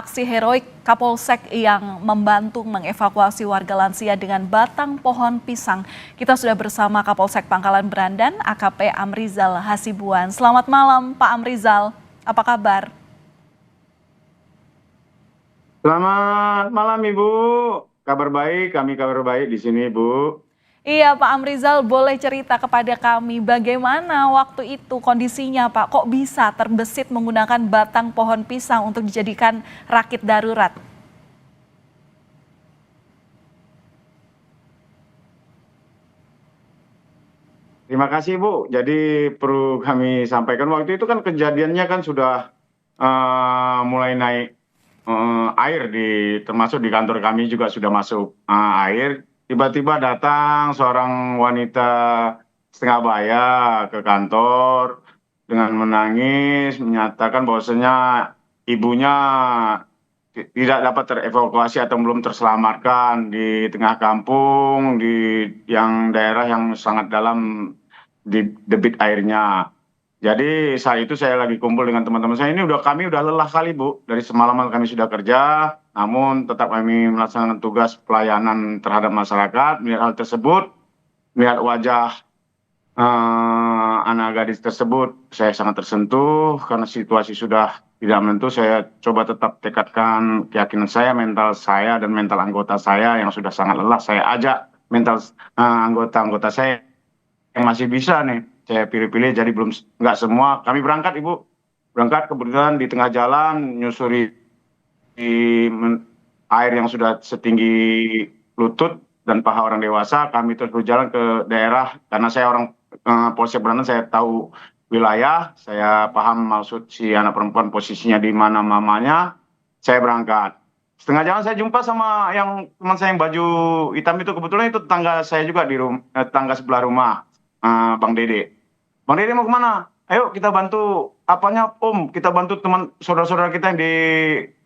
aksi heroik Kapolsek yang membantu mengevakuasi warga lansia dengan batang pohon pisang. Kita sudah bersama Kapolsek Pangkalan Berandan, AKP Amrizal Hasibuan. Selamat malam Pak Amrizal, apa kabar? Selamat malam Ibu, kabar baik, kami kabar baik di sini Ibu. Iya Pak Amrizal, boleh cerita kepada kami bagaimana waktu itu kondisinya Pak? Kok bisa terbesit menggunakan batang pohon pisang untuk dijadikan rakit darurat? Terima kasih Bu, jadi perlu kami sampaikan waktu itu kan kejadiannya kan sudah mulai naik air termasuk di kantor kami juga sudah masuk air. Tiba-tiba datang seorang wanita setengah baya ke kantor dengan menangis, menyatakan bahwasanya ibunya tidak dapat terevakuasi atau belum terselamatkan di tengah kampung, di yang daerah yang sangat dalam di debit airnya. Jadi saat itu saya lagi kumpul dengan teman-teman saya. Kami udah lelah kali Bu, dari semalaman kami sudah kerja, namun tetap kami melaksanakan tugas pelayanan terhadap masyarakat. Melihat hal tersebut, melihat wajah anak gadis tersebut, saya sangat tersentuh karena situasi sudah tidak menentu. Saya coba tetap tekadkan keyakinan saya, mental saya, dan mental anggota saya yang sudah sangat lelah. Saya ajak mental anggota-anggota saya yang masih bisa nih. Saya pilih-pilih, jadi belum nggak semua. Kami berangkat Ibu, berangkat kebetulan di tengah jalan nyusuri di air yang sudah setinggi lutut dan paha orang dewasa. Kami terus berjalan ke daerah karena saya orang Polsek Berandan, saya tahu wilayah, saya paham maksud si anak perempuan posisinya di mana mamanya. Saya berangkat. Setengah jalan saya jumpa sama yang teman saya yang baju hitam itu, kebetulan itu tetangga saya juga di tetangga sebelah rumah, Bang Dede. Bang Dede mau kemana? Ayo kita bantu apanya Om, kita bantu teman saudara-saudara kita yang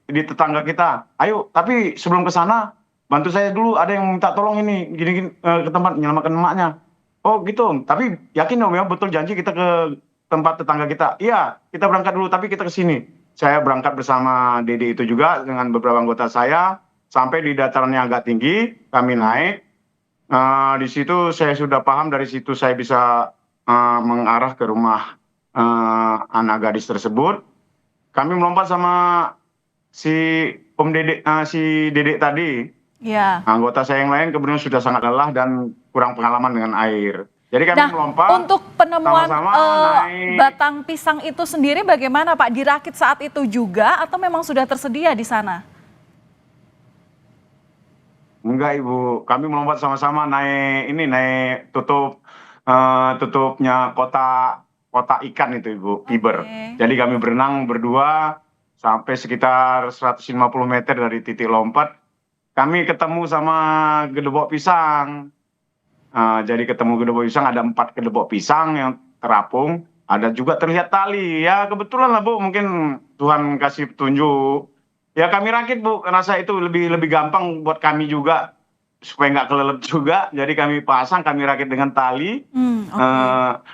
di tetangga kita. Ayo, tapi sebelum ke sana bantu saya dulu, ada yang minta tolong ini gini-gini ke tempat menyelamatkan emaknya. Oh gitu Om, tapi yakin Om ya betul janji kita ke tempat tetangga kita. Iya, kita berangkat dulu tapi kita ke sini. Saya berangkat bersama Dede itu juga dengan beberapa anggota saya sampai di dataran yang agak tinggi, kami naik. Di situ saya sudah paham, dari situ saya bisa mengarah ke rumah anak gadis tersebut. Kami melompat sama si Om Dedek, si Dedek tadi. Ya. Anggota saya yang lain kemudian sudah sangat lelah dan kurang pengalaman dengan air. Jadi kami Nah, melompat untuk penemuan sama-sama naik. batang pisang itu sendiri bagaimana Pak? Dirakit saat itu juga atau memang sudah tersedia di sana? Enggak Ibu, kami melompat sama-sama naik tutupnya kota ikan itu Ibu, fiber. Oke. Jadi kami berenang berdua sampai sekitar 150 meter dari titik lompat. Kami ketemu sama gedebok pisang. Jadi ketemu gedebok pisang, ada 4 gedebok pisang yang terapung. Ada juga terlihat tali. Ya kebetulan lah Bu, mungkin Tuhan kasih petunjuk. Ya kami rakit Bu, rasa itu lebih gampang buat kami juga supaya nggak kelelep juga. Jadi kami pasang, kami rakit dengan tali. Oke.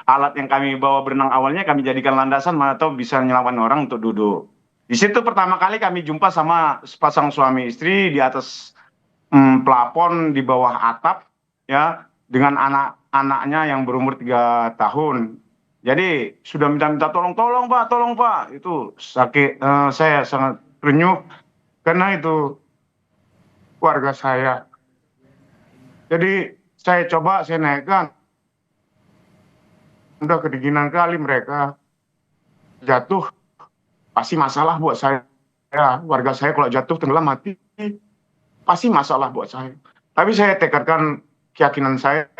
Alat yang kami bawa berenang awalnya kami jadikan landasan, mana tahu bisa menyelamatkan orang untuk duduk. Di situ pertama kali kami jumpa sama sepasang suami istri di atas plafon di bawah atap, ya, dengan anak-anaknya yang berumur 3 tahun. Jadi sudah minta-minta tolong Pak, itu sakit. Saya sangat renyuh karena itu keluarga saya. Jadi saya naikkan, udah kedinginan kali mereka, jatuh pasti masalah buat saya. Warga saya kalau jatuh tenggelam mati pasti masalah buat saya. Tapi saya tekadkan keyakinan saya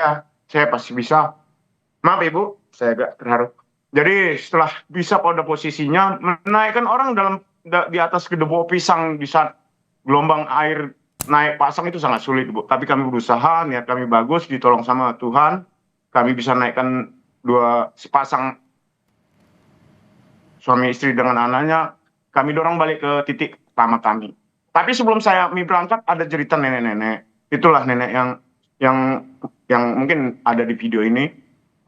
pasti bisa. Maaf Ibu, saya agak terharu. Jadi setelah bisa pada posisinya menaikkan orang di atas gedebok pisang di saat gelombang air naik pasang itu sangat sulit Bu. Tapi kami berusaha, niat kami bagus, ditolong sama Tuhan. Kami bisa naikkan sepasang suami istri dengan anaknya. Kami dorong balik ke titik pertama kami. Tapi sebelum kami berangkat ada cerita nenek-nenek. Itulah nenek yang mungkin ada di video ini.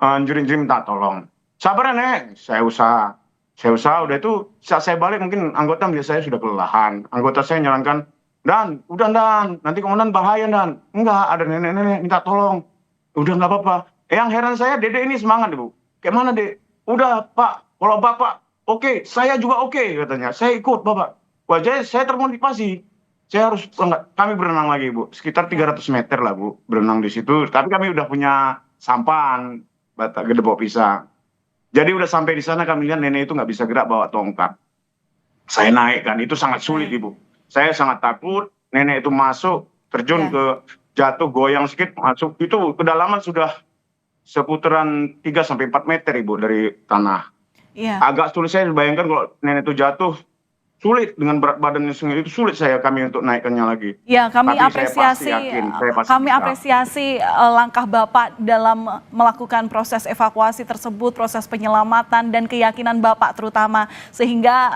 Juri-juri minta tolong. Sabar ya Nek, saya usaha. Saya usaha, udah itu saat saya balik mungkin anggota melihat saya sudah kelelahan. Anggota saya nyarankan, "Dan, udah Dan, nanti komandan bahaya Dan." "Enggak, ada nenek-nenek minta tolong." "Udah nggak apa-apa." Yang heran saya Dede ini semangat Ibu. "Kayak mana Dek?" "Udah Pak, kalau Bapak oke, saya juga oke," katanya. "Saya ikut Bapak." Wah, jadi saya termotivasi. Saya harus enggak, kami berenang lagi Bu, sekitar 300 meter lah Bu, berenang di situ. Tapi kami udah punya sampan, bata gedebok pisang. Jadi udah sampai di sana kami lihat nenek itu nggak bisa gerak bawa tongkat. Saya naik kan, itu sangat sulit Baik, Ibu. Saya sangat takut, nenek itu masuk, terjun ya, ke jatuh goyang sedikit masuk, itu kedalaman sudah seputaran 3 sampai 4 meter Ibu dari tanah. iya. Agak sulit saya bayangkan kalau nenek itu jatuh, sulit dengan berat badannya sendiri, itu sulit kami untuk naikkannya lagi. Ya, Tapi saya pasti yakin, saya pasti bisa. langkah Bapak dalam melakukan proses evakuasi tersebut, proses penyelamatan dan keyakinan Bapak terutama sehingga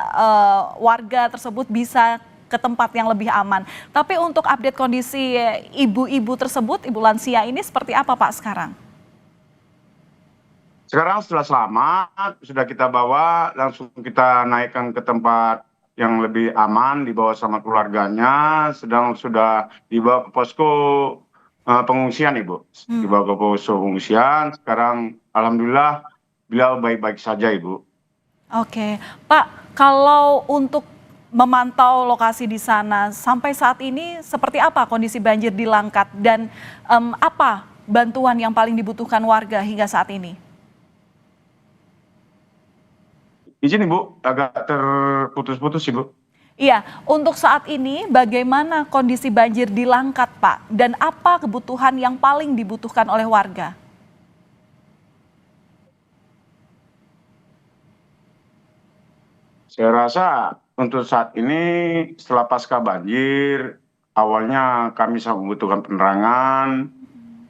warga tersebut bisa ke tempat yang lebih aman. Tapi untuk update kondisi ibu-ibu tersebut, ibu lansia ini seperti apa Pak sekarang? Sekarang setelah selamat, sudah kita bawa, langsung kita naikkan ke tempat yang lebih aman, dibawa sama keluarganya, sudah dibawa ke posko pengungsian, Ibu. Hmm. Dibawa ke posko pengungsian, sekarang alhamdulillah beliau baik-baik saja, Ibu. Oke, Pak, kalau untuk memantau lokasi di sana, sampai saat ini seperti apa kondisi banjir di Langkat dan apa bantuan yang paling dibutuhkan warga hingga saat ini? Izin Ibu, agak terputus-putus Ibu. Iya, untuk saat ini bagaimana kondisi banjir di Langkat, Pak? Dan apa kebutuhan yang paling dibutuhkan oleh warga? Saya rasa untuk saat ini setelah pasca banjir, awalnya kami sangat membutuhkan penerangan,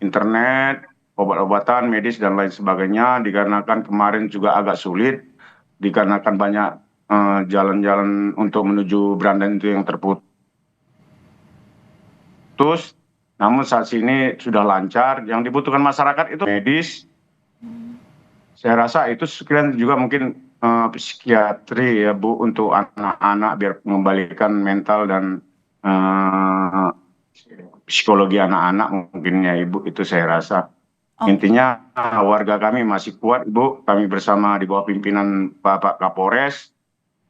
internet, obat-obatan, medis dan lain sebagainya, dikarenakan kemarin juga agak sulit, dikarenakan banyak jalan-jalan untuk menuju Brandan itu yang terputus. Namun saat ini sudah lancar. Yang dibutuhkan masyarakat itu medis. Saya rasa itu sekalian juga mungkin psikiatri ya Bu, untuk anak-anak biar mengembalikan mental dan psikologi anak-anak mungkin ya Ibu, itu saya rasa. Oke, Intinya warga kami masih kuat Ibu, kami bersama di bawah pimpinan Bapak Kapolres,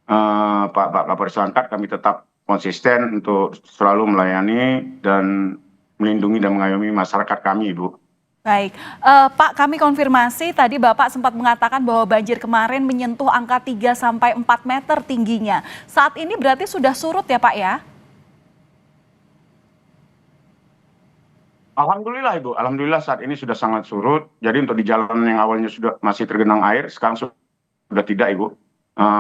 Pak Kapolres Langkat, kami tetap konsisten untuk selalu melayani dan melindungi dan mengayomi masyarakat kami Ibu. baik. Pak, kami konfirmasi tadi Bapak sempat mengatakan bahwa banjir kemarin menyentuh angka 3 sampai 4 meter tingginya. Saat ini berarti sudah surut ya, Pak ya? Alhamdulillah Ibu, alhamdulillah saat ini sudah sangat surut. Jadi untuk di jalan yang awalnya sudah masih tergenang air, sekarang sudah tidak Ibu.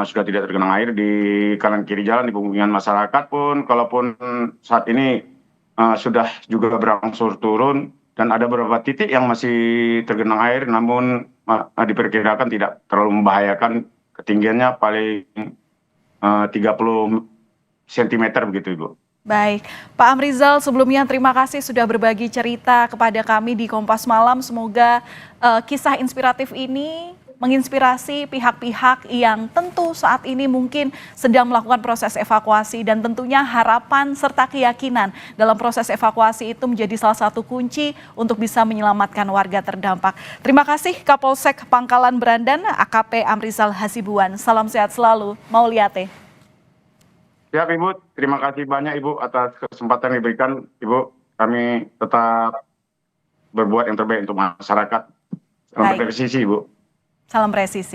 Sudah tidak tergenang air di kanan kiri jalan, di pemukiman masyarakat pun, kalaupun saat ini sudah juga berangsur turun dan ada beberapa titik yang masih tergenang air, namun diperkirakan tidak terlalu membahayakan, ketinggiannya paling 30 cm begitu Ibu. Baik, Pak Amrizal sebelumnya terima kasih sudah berbagi cerita kepada kami di Kompas Malam. Semoga kisah inspiratif ini menginspirasi pihak-pihak yang tentu saat ini mungkin sedang melakukan proses evakuasi dan tentunya harapan serta keyakinan dalam proses evakuasi itu menjadi salah satu kunci untuk bisa menyelamatkan warga terdampak. Terima kasih Kapolsek Pangkalan Brandan AKP Amrizal Hasibuan. Salam sehat selalu. Mauliate. Siap Ibu, terima kasih banyak Ibu atas kesempatan yang diberikan Ibu. Kami tetap berbuat yang terbaik untuk masyarakat. Salam Baik, presisi Ibu. salam presisi.